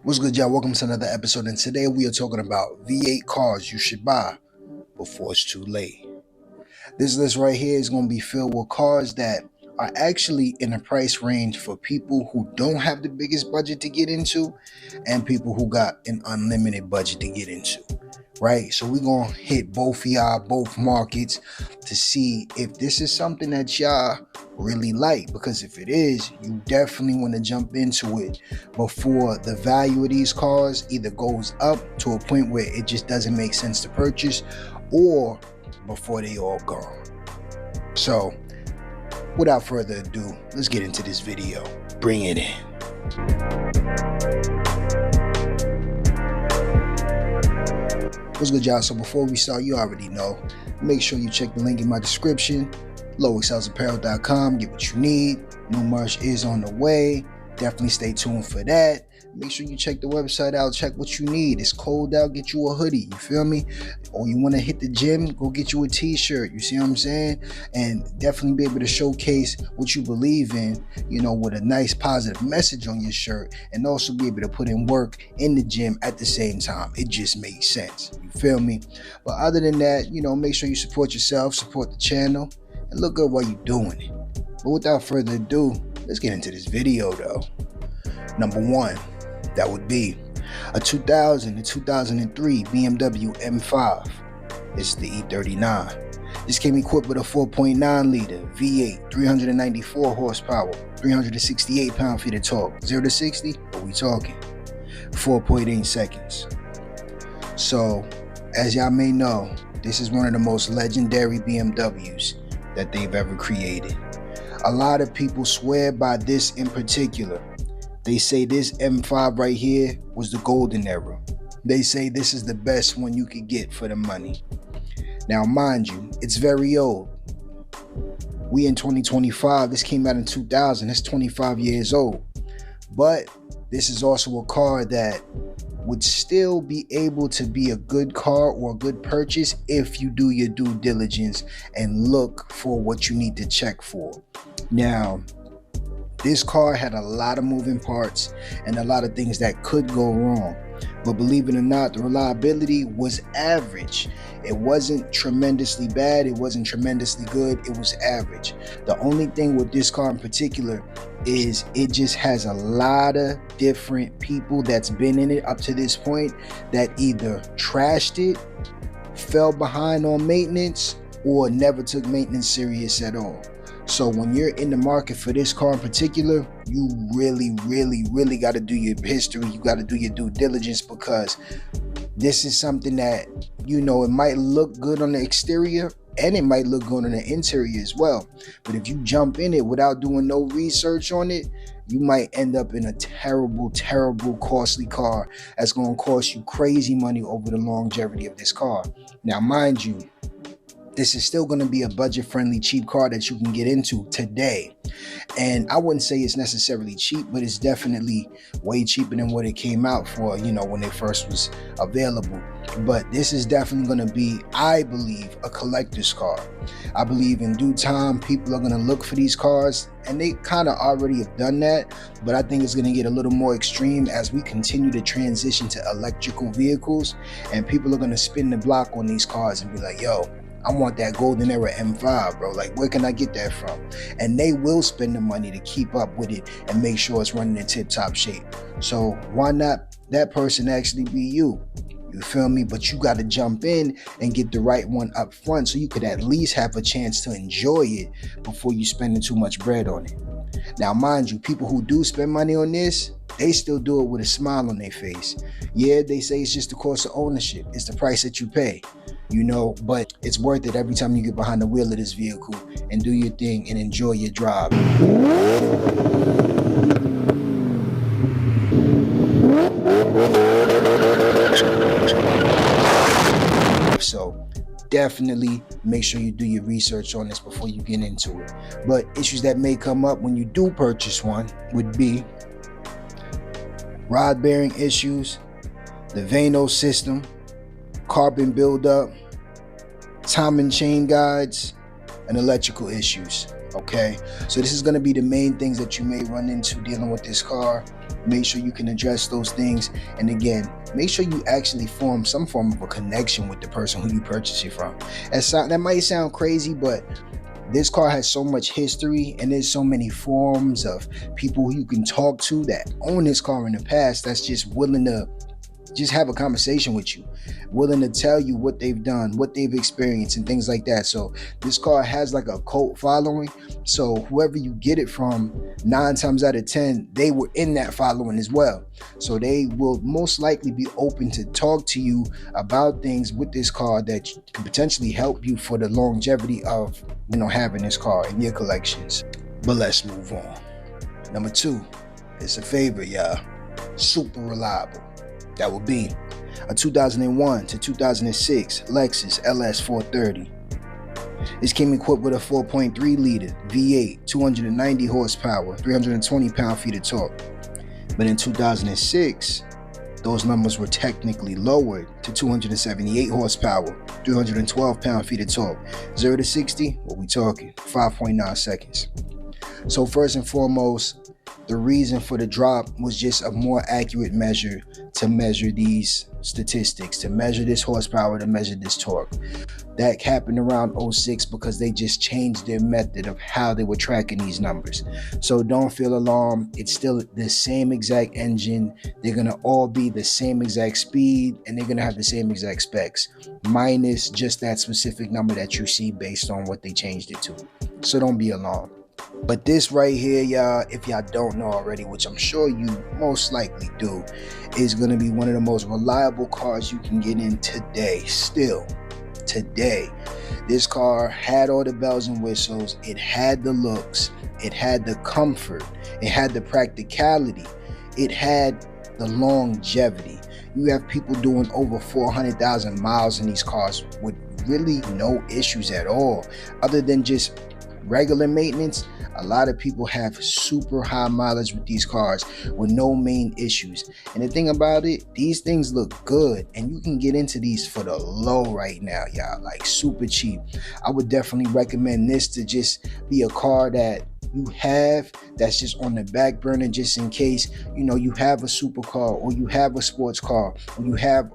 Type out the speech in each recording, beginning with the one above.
What's good, y'all? Welcome to another episode, and today we are talking about V8 cars you should buy before it's too late. This list right here is going to be filled with cars that are actually in a price range for people who don't have the biggest budget to get into and people who got an unlimited budget to get into, right? So we're going to hit both y'all, both markets to see if this is something that y'all really like, because if it is, you definitely want to jump into it before the value of these cars either goes up to a point where it just doesn't make sense to purchase, or before they all gone. So without further ado, let's get into this video. Bring it in. What's good, y'all? So before we start, you already know, make sure you check the link in my description, lowexcelsapparel.com. Get what you need. New merch is on the way. Definitely stay tuned for that. Make sure you check the website out. Check what you need. It's cold out. Get you a hoodie. You feel me? Or you want to hit the gym, go get you a t-shirt. You see what I'm saying? And definitely be able to showcase what you believe in, you know, with a nice positive message on your shirt, and also be able to put in work in the gym at the same time. It just makes sense. You feel me? But other than that, you know, make sure you support yourself, support the channel, and look good while you're doing it. But without further ado, let's get into this video though. Number one, that would be a 2000 to 2003 BMW M5. It's the E39. This came equipped with a 4.9 liter V8, 394 horsepower, 368 pound-feet of torque. 0 to 60, what we talking? 4.8 seconds. So, as y'all may know, this is one of the most legendary BMWs that they've ever created. A lot of people swear by this in particular. They say this M5 right here was the golden era. They say this is the best one you could get for the money. Now, mind you, it's very old. We in 2025, this came out in 2000, it's 25 years old. But this is also a car that would still be able to be a good car or a good purchase if you do your due diligence and look for what you need to check for. Now, this car had a lot of moving parts and a lot of things that could go wrong. But believe it or not, the reliability was average. It wasn't tremendously bad. It wasn't tremendously good. It was average. The only thing with this car in particular is it just has a lot of different people that's been in it up to this point that either trashed it, fell behind on maintenance, or never took maintenance serious at all. So when you're in the market for this car in particular, you really got to do your history. You got to do your due diligence, because this is something that, you know, it might look good on the exterior and it might look good on the interior as well. But if you jump in it without doing no research on it, you might end up in a terrible costly car that's going to cost you crazy money over the longevity of this car. Now, mind you, this is still going to be a budget-friendly, cheap car that you can get into today. And I wouldn't say it's necessarily cheap, but it's definitely way cheaper than what it came out for, you know, when it first was available. But this is definitely going to be, I believe, a collector's car. I believe in due time, people are going to look for these cars, and they kind of already have done that. But I think it's going to get a little more extreme as we continue to transition to electrical vehicles, and people are going to spin the block on these cars and be like, yo, I want that golden era M5, bro. Like, where can I get that from? And they will spend the money to keep up with it and make sure it's running in tip-top shape. So why not that person actually be you? You feel me? But you got to jump in and get the right one up front so you could at least have a chance to enjoy it before you spending too much bread on it. Now, mind you, people who do spend money on this, they still do it with a smile on their face. Yeah, they say it's just the cost of ownership. It's the price that you pay, you know, but it's worth it every time you get behind the wheel of this vehicle and do your thing and enjoy your drive. So definitely make sure you do your research on this before you get into it. But issues that may come up when you do purchase one would be rod bearing issues, the Vano system, carbon buildup, timing chain guides, and electrical issues. Okay, so this is going to be the main things that you may run into dealing with this car. Make sure you can address those things. And again, make sure you actually form some form of a connection with the person who you purchase it from. That might sound crazy, but this car has so much history, and there's so many forms of people who you can talk to that own this car in the past that's just willing to just have a conversation with you, willing to tell you what they've done, what they've experienced, and things like that. So this car has like a cult following. So whoever you get it from, 9 times out of 10, they were in that following as well. So they will most likely be open to talk to you about things with this car that can potentially help you for the longevity of, having this car in your collections. But let's move on. Number 2, it's a favorite, y'all. Super reliable. That would be a 2001 to 2006 Lexus LS 430. This came equipped with a 4.3 liter V8, 290 horsepower, 320 pound-feet of torque. But in 2006, those numbers were technically lowered to 278 horsepower, 312 pound-feet of torque. 0 to 60, what we talking? 5.9 seconds. So first and foremost, the reason for the drop was just a more accurate measure to measure these statistics, to measure this horsepower, to measure this torque. That happened around 06 because they just changed their method of how they were tracking these numbers. So don't feel alarmed. It's still the same exact engine. They're going to all be the same exact speed, and they're going to have the same exact specs, minus just that specific number that you see based on what they changed it to. So don't be alarmed. But this right here, y'all, if y'all don't know already, which I'm sure you most likely do, is going to be one of the most reliable cars you can get in today. Still, today, this car had all the bells and whistles. It had the looks. It had the comfort. It had the practicality. It had the longevity. You have people doing over 400,000 miles in these cars with really no issues at all, other than just regular maintenance. A lot of people have super high mileage with these cars with no main issues. And the thing about it, these things look good, and you can get into these for the low right now, y'all, like super cheap. I would definitely recommend this to just be a car that you have that's just on the back burner, just in case you have a supercar, or you have a sports car, or you have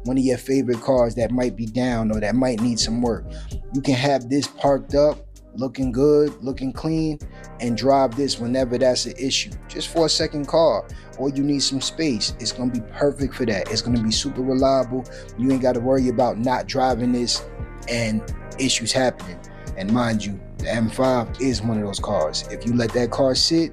one of your favorite cars that might be down or that might need some work. You can have this parked up, looking good, looking clean, and drive this whenever that's an issue, just for a second car, or you need some space. It's going to be perfect for that. It's going to be super reliable. You ain't got to worry about not driving this and issues happening. And mind you, the M5 is one of those cars. If you let that car sit,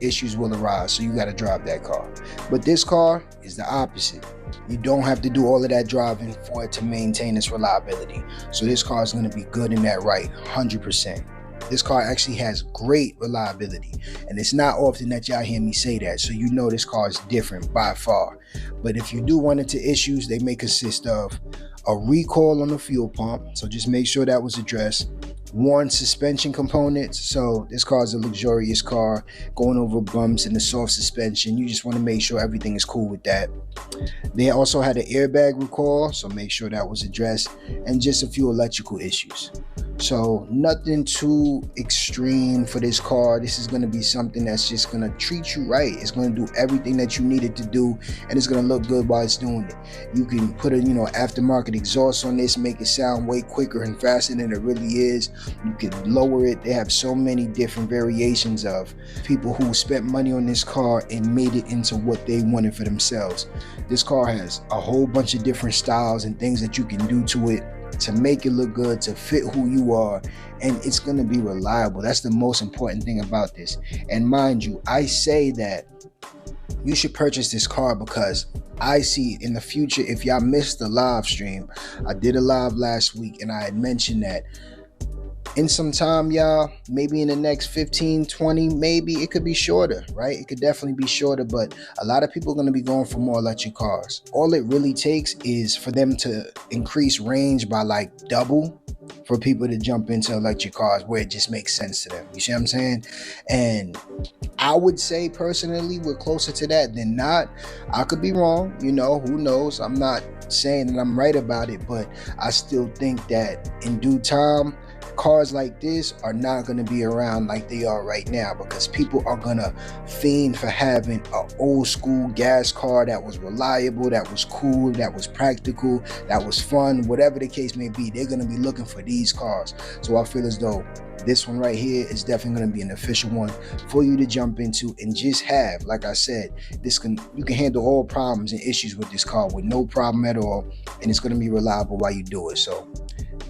issues will arise, so you got to drive that car. But this car is the opposite. You don't have to do all of that driving for it to maintain its reliability. So this car is going to be good in that right, 100%. This car actually has great reliability, and it's not often that y'all hear me say that, so this car is different by far. But if you do run into issues, they may consist of a recall on the fuel pump, so just make sure that was addressed. Worn suspension components, so this car is a luxurious car, going over bumps in the soft suspension. You just want to make sure everything is cool with that. They also had an airbag recall, so make sure that was addressed, and just a few electrical issues. So nothing too extreme for this car. This is going to be something that's just going to treat you right. It's going to do everything that you need it to do, and it's going to look good while it's doing it. You can put a aftermarket exhaust on this, make it sound way quicker and faster than it really is. You can lower it. They have so many different variations of people who spent money on this car and made it into what they wanted for themselves. This car has a whole bunch of different styles and things that you can do to it to make it look good, to fit who you are, and it's going to be reliable. That's the most important thing about this. And mind you, I say that you should purchase this car because I see in the future, if y'all missed the live stream, I did a live last week and I had mentioned that in some time, y'all, maybe in the next 15, 20, maybe it could be shorter, right? It could definitely be shorter, but a lot of people are going to be going for more electric cars. All it really takes is for them to increase range by like double for people to jump into electric cars where it just makes sense to them. You see what I'm saying? And I would say personally, we're closer to that than not. I could be wrong, who knows? I'm not saying that I'm right about it, but I still think that in due time, Cars like this are not going to be around like they are right now, because people are going to fiend for having an old school gas car that was reliable, that was cool, that was practical, that was fun, whatever the case may be. They're going to be looking for these cars. So I feel as though this one right here is definitely going to be an official one for you to jump into and just have. Like I said, you can handle all problems and issues with this car with no problem at all, and it's going to be reliable while you do it. So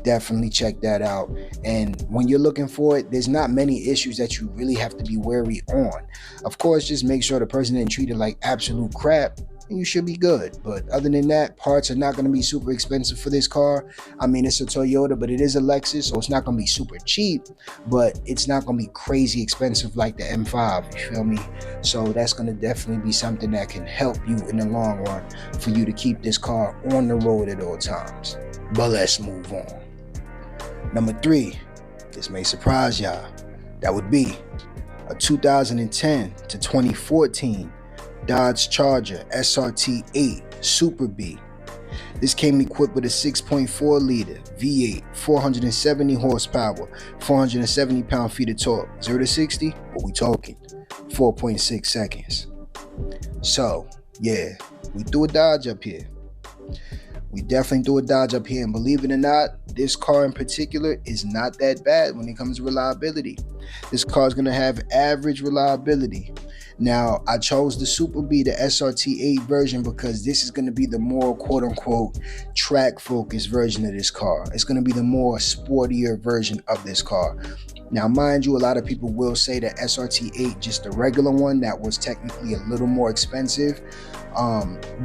definitely check that out. And when you're looking for it, there's not many issues that you really have to be wary on. Of course, just make sure the person didn't treat it like absolute crap, and you should be good. But other than that, parts are not going to be super expensive for this car. I mean, it's a Toyota, but it is a Lexus, so it's not going to be super cheap, but it's not going to be crazy expensive like the M5, you feel me? So that's going to definitely be something that can help you in the long run for you to keep this car on the road at all times. But let's move on. Number 3, this may surprise y'all. That would be a 2010 to 2014 Dodge Charger SRT8 Super B. This came equipped with a 6.4 liter V8, 470 horsepower, 470 pound-feet of torque. 0 to 60, what we talking? 4.6 seconds. So, yeah, we threw a Dodge up here. We definitely do a Dodge up here, and believe it or not, this car in particular is not that bad when it comes to reliability. This car is going to have average reliability. Now, I chose the Super B, the SRT8 version, because this is going to be the more quote-unquote track-focused version of this car. It's going to be the more sportier version of this car. Now, mind you, a lot of people will say that SRT8, just the regular one that was technically a little more expensive,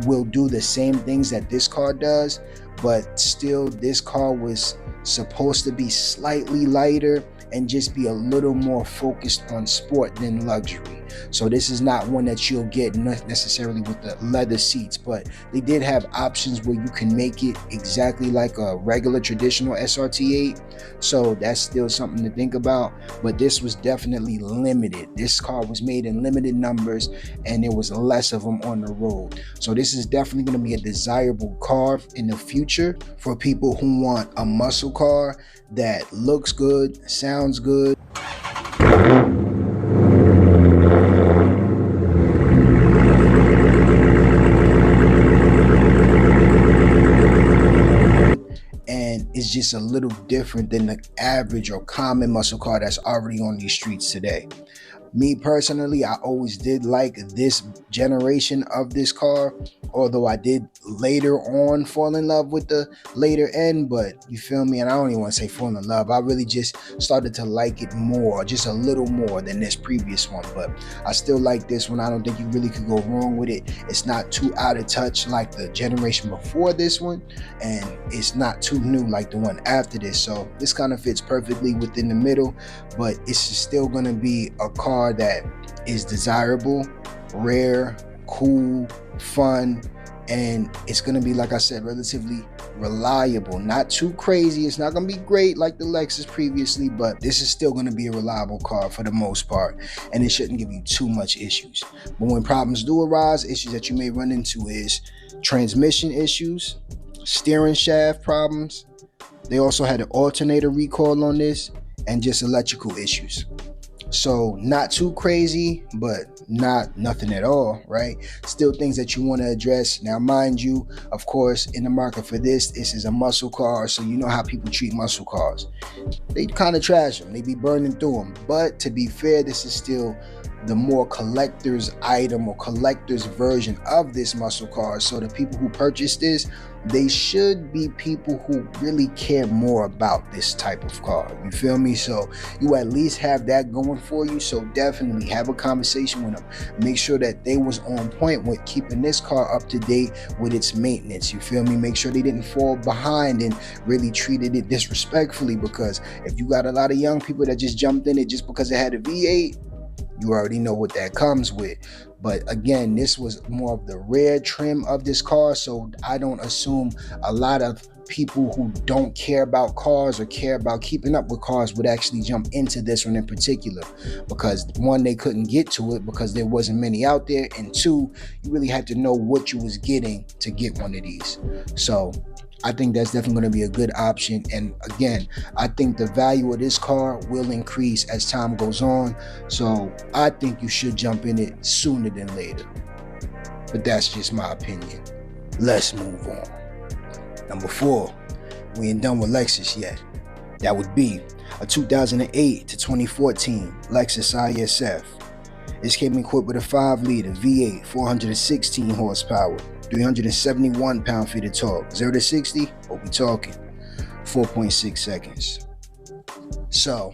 will do the same things that this car does, but still this car was supposed to be slightly lighter and just be a little more focused on sport than luxury. So this is not one that you'll get necessarily with the leather seats, but they did have options where you can make it exactly like a regular traditional SRT8. So that's still something to think about, but this was definitely limited. This car was made in limited numbers and there was less of them on the road. So this is definitely going to be a desirable car in the future for people who want a muscle car that looks good, sounds good, and it's just a little different than the average or common muscle car that's already on these streets today. Me personally, I always did like this generation of this car, although I did later on fall in love with the later end, but you feel me? And I don't even want to say fall in love. I really just started to like it more, just a little more than this previous one, but I still like this one. I don't think you really could go wrong with it. It's not too out of touch like the generation before this one, and it's not too new like the one after this. So this kind of fits perfectly within the middle, but it's still going to be a car that is desirable, rare, cool, fun, and it's going to be, like I said, relatively reliable. Not too crazy. It's not going to be great like the Lexus previously, but this is still going to be a reliable car for the most part, and it shouldn't give you too much issues. But when problems do arise, issues that you may run into is transmission issues, steering shaft problems. They also had an alternator recall on this, and just electrical issues. So not too crazy, but nothing at all, right? Still things that you want to address. Now, mind you, of course, in the market for this is a muscle car, so you know how people treat muscle cars. They kind of trash them. They be burning through them. But to be fair, this is still the more collector's item or collector's version of this muscle car. So the people who purchase this, they should be people who really care more about this type of car. You feel me? So you at least have that going for you. So definitely have a conversation with them. Make sure that they was on point with keeping this car up to date with its maintenance. You feel me? Make sure they didn't fall behind and really treated it disrespectfully, because if you got a lot of young people that just jumped in it just because it had a V8, you already know what that comes with. But again, this was more of the rare trim of this car, so I don't assume a lot of people who don't care about cars or care about keeping up with cars would actually jump into this one in particular, because one, they couldn't get to it because there wasn't many out there, and two, you really had to know what you was getting to get one of these. So I think that's definitely going to be a good option. And again, I think the value of this car will increase as time goes on, so I think you should jump in it sooner than later. But that's just my opinion. Let's move on. Number 4, we ain't done with Lexus yet. That would be a 2008 to 2014 Lexus ISF. This came equipped with a 5-liter V8, 416 horsepower, 371 pound-feet of torque. 0 to 60, what we talking? 4.6 seconds. So,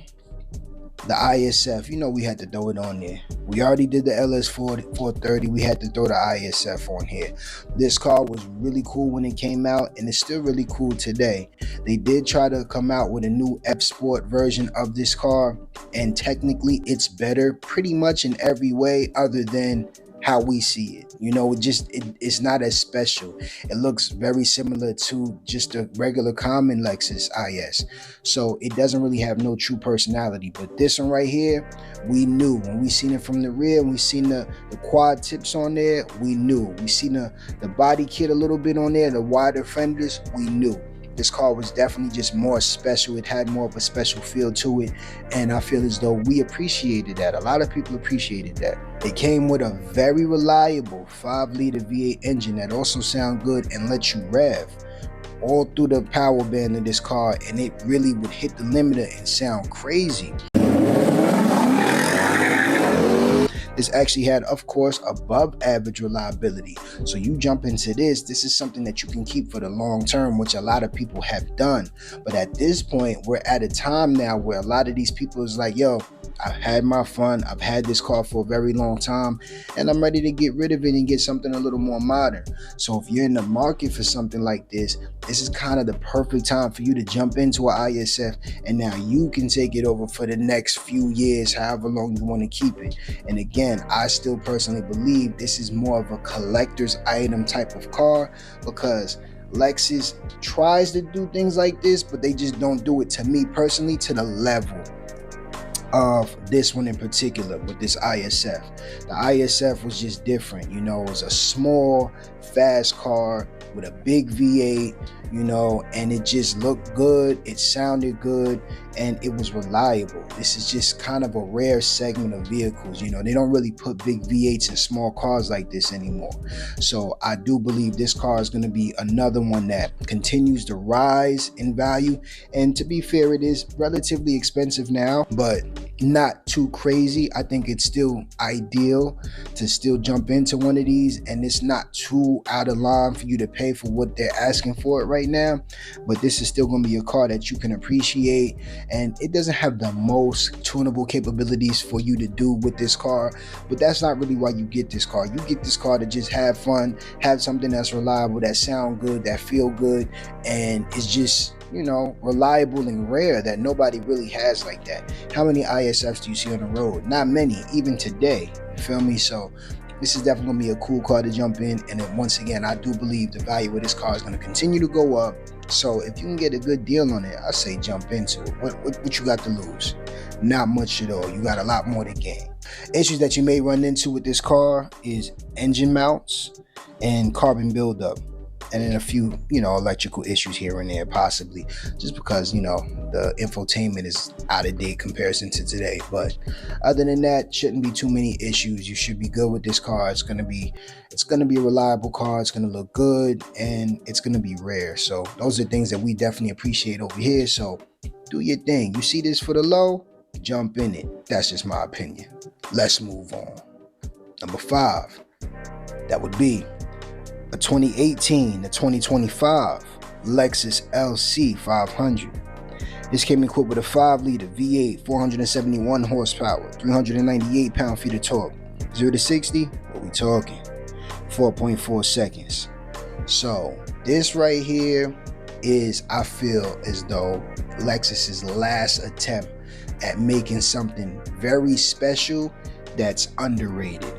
the ISF, you know, we had to throw it on there. We already did the LS430. We had to throw the ISF on here. This car was really cool when it came out, and it's still really cool today. They did try to come out with a new F Sport version of this car, and technically it's better pretty much in every way other than how we see it. You know, it's not as special. It looks very similar to just a regular common Lexus IS. So it doesn't really have no true personality. But this one right here, we knew when we seen it from the rear, we seen the quad tips on there, we knew. We seen the body kit a little bit on there, the wider fenders, we knew. This car was definitely just more special. It had more of a special feel to it, and I feel as though we appreciated that. A lot of people appreciated that. It came with a very reliable 5-liter V8 engine that also sound good and lets you rev all through the power band of this car, and it really would hit the limiter and sound crazy. This actually had, of course, above average reliability. So you jump into this is something that you can keep for the long term, which a lot of people have done. But at this point, we're at a time now where a lot of these people is like, yo, I've had my fun. I've had this car for a very long time, and I'm ready to get rid of it and get something a little more modern. So if you're in the market for something like this is kind of the perfect time for you to jump into an ISF, and now you can take it over for the next few years, however long you want to keep it. And again, I still personally believe this is more of a collector's item type of car, because Lexus tries to do things like this, but they just don't do it, to me personally, to the level of this one in particular with this ISF. The ISF was just different, you know. It was a small, fast car with a big V8, you know, and it just looked good, it sounded good, and it was reliable. This is just kind of a rare segment of vehicles, you know. They don't really put big V8s in small cars like this anymore. So I do believe this car is going to be another one that continues to rise in value. And to be fair, it is relatively expensive now, but not too crazy. I think it's still ideal to still jump into one of these, and it's not too out of line for you to pay for what they're asking for it right now. But this is still going to be a car that you can appreciate, and it doesn't have the most tunable capabilities for you to do with this car, but that's not really why you get this car. You get this car to just have fun, have something that's reliable, that sound good, that feel good, and it's just, you know, reliable and rare that nobody really has like that. How many ISFs do you see on the road? Not many, even today. You feel me? So this is definitely gonna be a cool car to jump in. And then once again, I do believe the value of this car is gonna continue to go up. So if you can get a good deal on it, I say jump into it. What you got to lose? Not much at all. You got a lot more to gain. Issues that you may run into with this car is engine mounts and carbon buildup, and then a few, you know, electrical issues here and there, possibly just because, you know, the infotainment is out of date comparison to today. But other than that, shouldn't be too many issues. You should be good with this car. It's gonna be a reliable car. It's gonna look good, and it's gonna be rare. So those are things that we definitely appreciate over here. So do your thing. You see this for the low, jump in it. That's just my opinion. Let's move on. Number 5, that would be a 2018 to 2025 Lexus LC 500. This came equipped with a 5-liter V8, 471 horsepower, 398 pound-feet of torque. 0 to 60, what we talking? 4.4 seconds. So this right here is, I feel as though, Lexus's last attempt at making something very special that's underrated.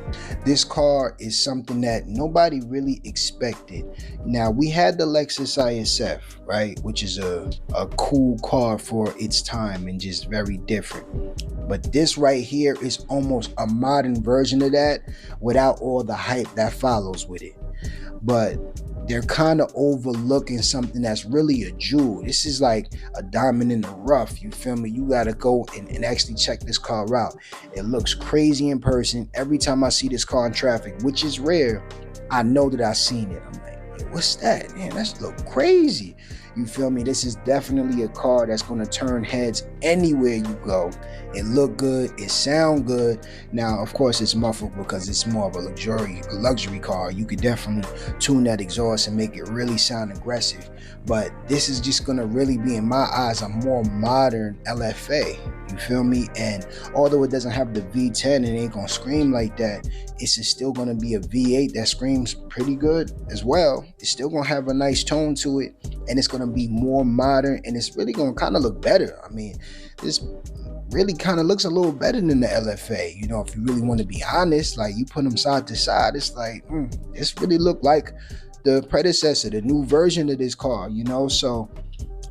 This car is something that nobody really expected. Now, we had the Lexus ISF, right, which is a cool car for its time and just very different. But this right here is almost a modern version of that without all the hype that follows with it. But they're kind of overlooking something that's really a jewel. This is like a diamond in the rough, you feel me? You gotta go and actually check this car out. It looks crazy in person. Every time I see this car in traffic, which is rare, I know that I've seen it. I'm like, hey, what's that? Man, that's look crazy. You feel me? This is definitely a car that's going to turn heads anywhere you go. It look good. It sound good. Now, of course, it's muffled because it's more of a luxury car. You could definitely tune that exhaust and make it really sound aggressive. But this is just going to really be, in my eyes, a more modern LFA. You feel me? And although it doesn't have the V10, it ain't going to scream like that. It's still going to be a V8 that screams pretty good as well. It's still going to have a nice tone to it. And it's going to be more modern, and it's really going to kind of look better. I mean, this really kind of looks a little better than the LFA. You know, if you really want to be honest, like you put them side to side, it's like, this really look like the predecessor, the new version of this car, you know? So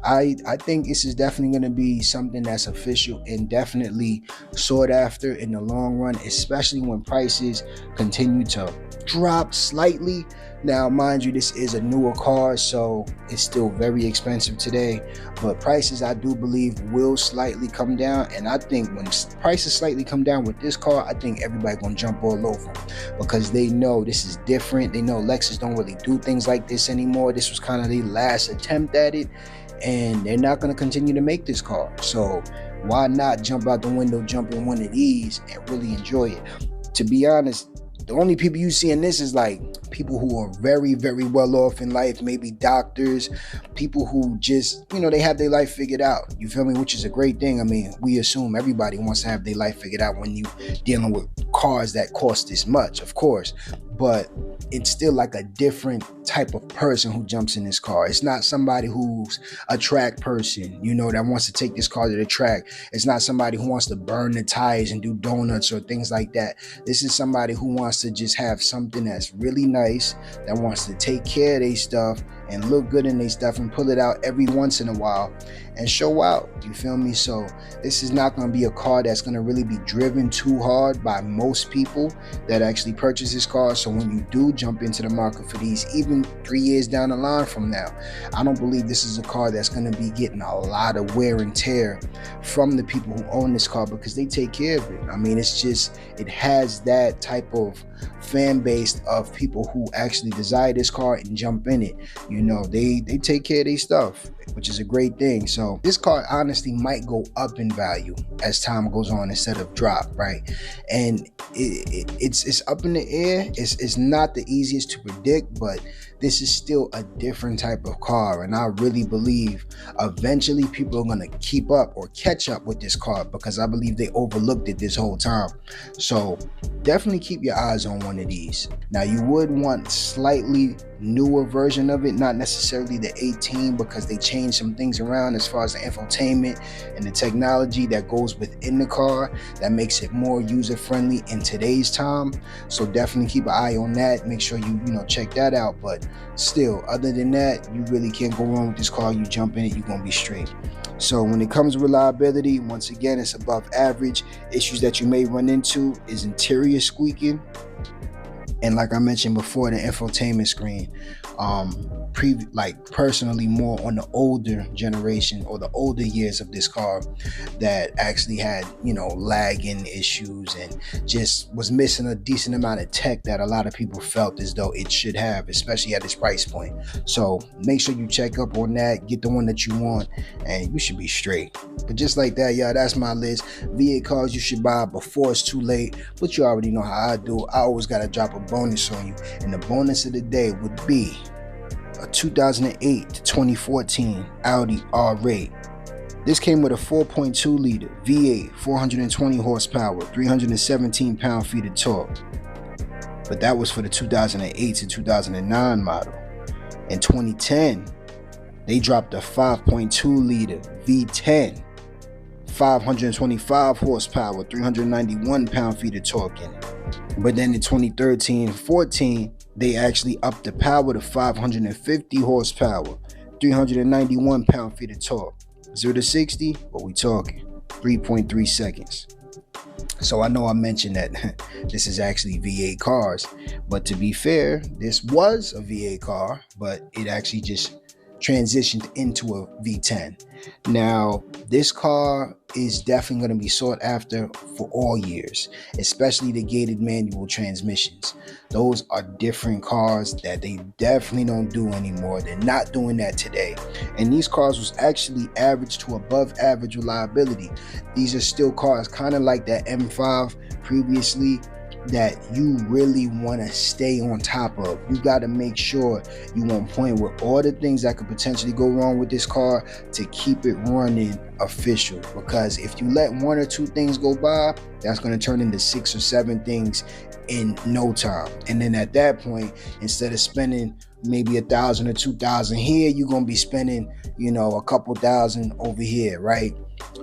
I think this is definitely going to be something that's official and definitely sought after in the long run, especially when prices continue to drop slightly. Now, mind you, this is a newer car, so it's still very expensive today, but prices, I do believe, will slightly come down. And I think when prices slightly come down with this car, I think everybody gonna jump all over them because they know this is different. They know Lexus don't really do things like this anymore. This was kind of their last attempt at it, and they're not going to continue to make this car. So why not jump out the window, jump in one of these and really enjoy it? To be honest, the only people you see in this is like people who are very, very well off in life, maybe doctors, people who just, you know, they have their life figured out. You feel me? Which is a great thing. I mean, we assume everybody wants to have their life figured out when you dealing with cars that cost this much, of course. But it's still like a different type of person who jumps in this car. It's not somebody who's a track person, you know, that wants to take this car to the track. It's not somebody who wants to burn the tires and do donuts or things like that. This is somebody who wants to just have something that's really nice, that wants to take care of their stuff and look good in their stuff and pull it out every once in a while and show out. You feel me? So this is not going to be a car that's going to really be driven too hard by most people that actually purchase this car. So when you do jump into the market for these, even 3 years down the line from now, I don't believe this is a car that's going to be getting a lot of wear and tear from the people who own this car because they take care of it. I mean, it's just, it has that type of fan base of people who actually desire this car and jump in it. You know, they take care of their stuff, which is a great thing. So this car honestly might go up in value as time goes on instead of drop, right? And it's up in the air. It's not the easiest to predict, but this is still a different type of car, and I really believe eventually people are going to keep up or catch up with this car because I believe they overlooked it this whole time. So definitely keep your eyes on one of these. Now, you would want slightly newer version of it, not necessarily the 18, because they changed some things around as far as the infotainment and the technology that goes within the car that makes it more user friendly in today's time. So definitely keep an eye on that. Make sure you check that out. But still, other than that, you really can't go wrong with this car. You jump in it, you're gonna be straight. So when it comes to reliability, once again, it's above average. Issues that you may run into is interior squeaking, and like I mentioned before, the infotainment screen. Personally, more on the older generation or the older years of this car that actually had, lagging issues and just was missing a decent amount of tech that a lot of people felt as though it should have, especially at this price point. So make sure you check up on that, get the one that you want, and you should be straight. But just like that, y'all, that's my list. V8 cars you should buy before it's too late, but you already know how I do. I always got to drop a bonus on you, and the bonus of the day would be a 2008 to 2014 Audi R8. This came with a 4.2 liter V8, 420 horsepower, 317 pound-feet of torque. But that was for the 2008 to 2009 model. In 2010, they dropped a 5.2 liter V10, 525 horsepower, 391 pound-feet of torque in it. But then in 2013 and 14, they actually upped the power to 550 horsepower, 391 pound-feet of torque. 0 to 60, what we talking? 3.3 seconds. So I know I mentioned that this is actually V8 cars, but to be fair, this was a V8 car, but it actually just transitioned into a V10. Now, this car is definitely going to be sought after for all years, especially the gated manual transmissions. Those are different cars that they definitely don't do anymore. They're not doing that today. And these cars was actually average to above average reliability. These are still cars kind of like that M5 previously, that you really want to stay on top of. You got to make sure you on point with all the things that could potentially go wrong with this car to keep it running official. Because if you let one or two things go by, that's going to turn into 6 or 7 things in no time. And then at that point, instead of spending maybe $1,000 or $2,000 here, you're going to be spending, a couple thousand over here, right?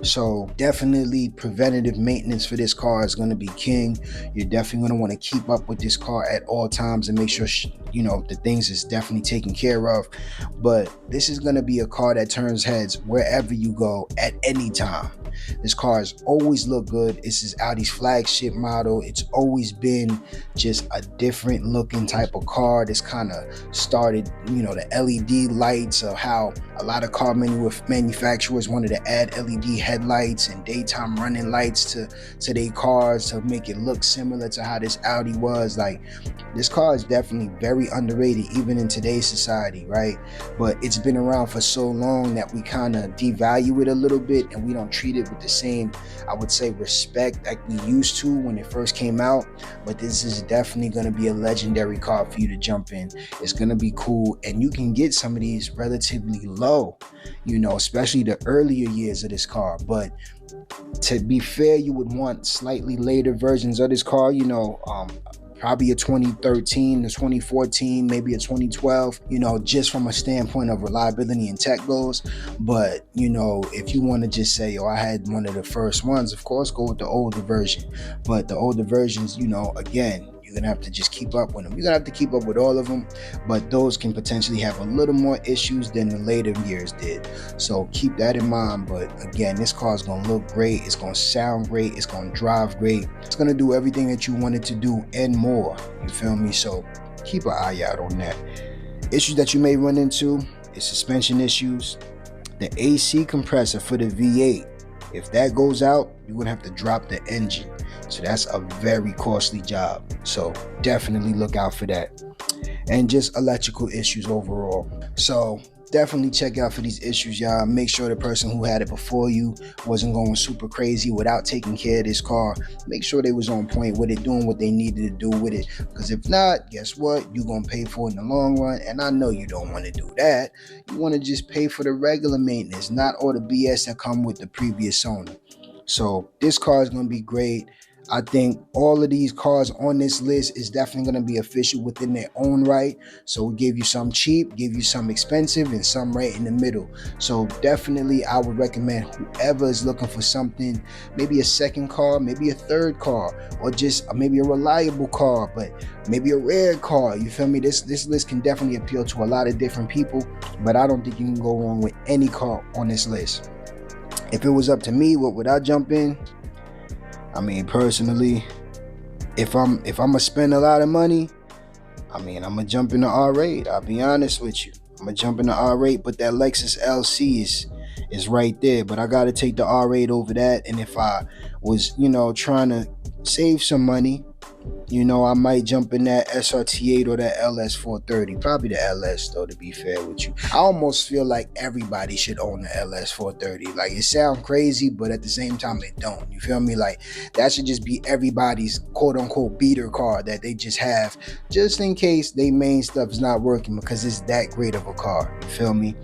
So definitely preventative maintenance for this car is going to be king. You're definitely going to want to keep up with this car at all times and make sure the things is definitely taken care of. But this is going to be a car that turns heads wherever you go at any time. This car has always looked good. This is Audi's flagship model. It's always been just a different looking type of car. This kind of started, the LED lights, of how a lot of car manufacturers wanted to add LED headlights and daytime running lights to their cars to make it look similar to how this Audi was. Like, this car is definitely very underrated even in today's society, right? But it's been around for so long that we kind of devalue it a little bit, and we don't treat it with the same, I would say, respect like we used to when it first came out. But this is definitely going to be a legendary car for you to jump in. It's going to be cool, and you can get some of these relatively low, especially the earlier years of this car. But to be fair, you would want slightly later versions of this car, probably a 2013, a 2014, maybe a 2012, just from a standpoint of reliability and tech goes. But, if you want to just say, I had one of the first ones, of course, go with the older version. But the older versions, again, you're gonna have to just keep up with them. You're gonna have to keep up with all of them, but those can potentially have a little more issues than the later years did. So keep that in mind. But again, this car is gonna look great. It's gonna sound great. It's gonna drive great. It's gonna do everything that you want it to do and more. You feel me? So keep an eye out on that. Issues that you may run into is suspension issues. The AC compressor for the V8, if that goes out, you're gonna have to drop the engine. So that's a very costly job. So definitely look out for that. And just electrical issues overall. So definitely check out for these issues, y'all. Make sure the person who had it before you wasn't going super crazy without taking care of this car. Make sure they was on point with it, doing what they needed to do with it. Because if not, guess what? You're going to pay for it in the long run. And I know you don't want to do that. You want to just pay for the regular maintenance, not all the BS that come with the previous owner. So this car is going to be great. I think all of these cars on this list is definitely going to be official within their own right. So we give you some cheap, give you some expensive, and some right in the middle. So definitely I would recommend whoever is looking for something, maybe a second car, maybe a third car, or just maybe a reliable car, but maybe a rare car. You feel me? This list can definitely appeal to a lot of different people, but I don't think you can go wrong with any car on this list. If it was up to me, what would I jump in? I mean, personally, if I'm gonna spend a lot of money, I'm gonna jump in the R8. I'll be honest with you. I'm gonna jump in the R8, but that Lexus LC is right there. But I gotta take the R8 over that. And if I was, trying to save some money, I might jump in that SRT8 or that LS430. Probably the LS, though, to be fair with you. I almost feel like everybody should own the LS430. Like, it sounds crazy, but at the same time, it don't. You feel me? Like, that should just be everybody's quote-unquote beater car that they just have, just in case their main stuff is not working, because it's that great of a car. You feel me?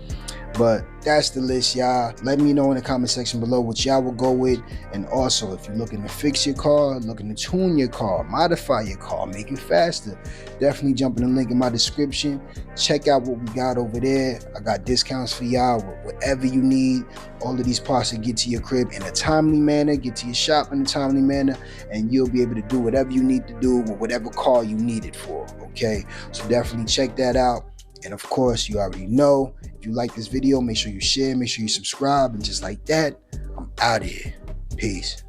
But that's the list, y'all. Let me know in the comment section below what y'all will go with. And also, if you're looking to fix your car, looking to tune your car, modify your car, make it faster, definitely jump in the link in my description. Check out what we got over there. I got discounts for y'all, whatever you need. All of these parts will get to your crib in a timely manner, get to your shop in a timely manner, and you'll be able to do whatever you need to do with whatever car you need it for, okay? So definitely check that out. And of course, you already know, if you like this video, make sure you share, make sure you subscribe, and just like that, I'm out of here. Peace.